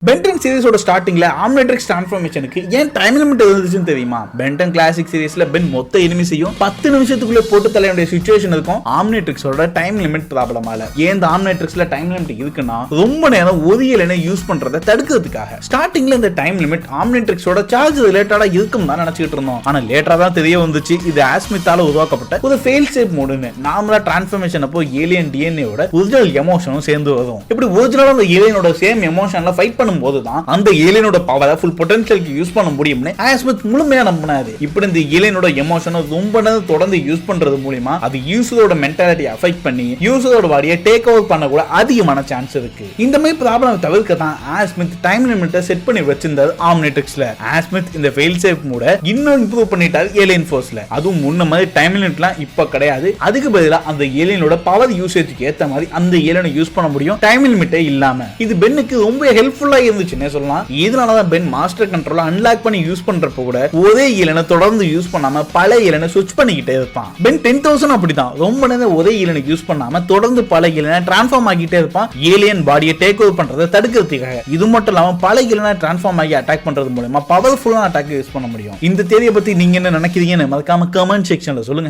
Ben 10 சீரிஸோட ஸ்டார்டிங்ல Omnitrix டிரான்ஸ்ஃபர்மேஷனுக்கு ஏன் time limit இருந்துச்சுன்னு தெரியுமா? பென்டன் கிளாசிக் சீரிஸ்ல பென் மொத்த எனிமிஸையும் 10 நிமிஷத்துக்குள்ள போட்டு தள்ள வேண்டிய சிச்சுவேஷன் இருக்கும் ஆம்னிட்ரிக்ஸோட டைம் லிமிட் ப்ராப்ளமால. ஏன் இந்த ஆம்னிட்ரிக்ஸ்ல டைம் லிமிட் இருக்குன்னா ரொம்ப நேரம் ஒதியலனை யூஸ் பண்றதை தடுக்கிறதுக்காக. ஸ்டார்டிங்ல இந்த டைம் லிமிட் ஆம்னிட்ரிக்ஸோட சார்ஜ் ரிலேட்டடா இருக்கும் தான் நினைச்சிட்டு இருந்தோம். ஆனா லேட்டரா தான் தெரிய வந்துச்சு இது ஆஸ்மித்தால உருவாக்கப்பட்ட ஒரு ஃபெயில் சேஃப் மோடுன்னு. நார்மலா டிரான்ஸ்ஃபர்மேஷன் அப்போ ஏலியன் டிஎன்ஏவோட ஒரிஜினல் எமோஷனும் சேர்ந்து வரும். இப்படி ஒரிஜினலா அந்த ஏலியனோட சேம் எமோஷன்ல ஃபைட் போதுதான் அந்த ஏலியனோட பவரை ஃபுல் பொட்டன்ஷியலுக்கு யூஸ் பண்ண முடியும்னு ஆஸ்மித் முழுமையா நம்பினாரு. இப்படி இந்த ஏலியனோட எமோஷனை ரொம்ப நேரம் தொடர்ந்து யூஸ் பண்றது மூலமா அது யூசரோட மென்டாலிட்டியை அஃபெக்ட் பண்ணி யூசரோட பாடியை டேக் ஓவர் பண்ண கூட அதிகமான சான்ஸ் இருக்கு. இந்த மாதிரி ப்ராப்ளம் தவிர்க்க தான் ஆஸ்மித் டைம் லிமிட்டை செட் பண்ணி வச்சிருந்தார் ஆம்னிட்ரிக்ஸ்ல. ஆஸ்மித் இந்த ஃபெயில் சேஃப் மூட இன்னும் இம்ப்ரூவ் பண்ணிட்டார் ஏலியன் ஃபோர்ஸ்ல. அதுவும் முன்ன மாதிரி டைம் லிமிட்லாம் இப்ப கிடையாது. அதுக்கு பதிலா அந்த ஏலியனோட பவர் யூசேஜ்க்கு ஏத்த மாதிரி அந்த ஏலியனை யூஸ் பண்ண முடியும் டைம் லிமிட்டே இல்லாம. இது பென்னுக்கு ரொம்ப ஹெல்ப்ஃபுல்லா இருந்துச்சுன்னே சொல்லலாம். இதனாலதான் பென் மாஸ்டர் கண்ட்ரோல அன்லாக் பண்ணி யூஸ் பண்றப்ப கூட ஒரே ஏலியனை தொடர்ந்து யூஸ் பண்ணாம பல ஏலியனை ஸ்விட்ச் பண்ணிக்கிட்டே இருப்பான். பென் 10,000 அப்படிதான் ரொம்ப நேரம் ஒரே ஏலியனை யூஸ் பண்ணாம தொடர்ந்து பல ஏலியனை டிரான்ஸ்ஃபார்ம் ஆகிட்டே இருப்பான் ஏலியன் பாடியை டேக் ஓவர் பண்றதை தடுக்கிறதுக்காக. இது மட்டும் இல்லாம பல ஏலியனை டிரான்ஸ்ஃபார்ம் ஆகி அட்டாக் பண்றது மூலமா பவர்ஃபுல்லான அட்டாக் யூஸ் பண்ண முடியும். இந்த தேதியை பத்தி நீங்க என்ன நினைக்கிறீங்கன்னு மறக்காம கமெண்ட் செக்ஷன்ல சொல்லுங்க.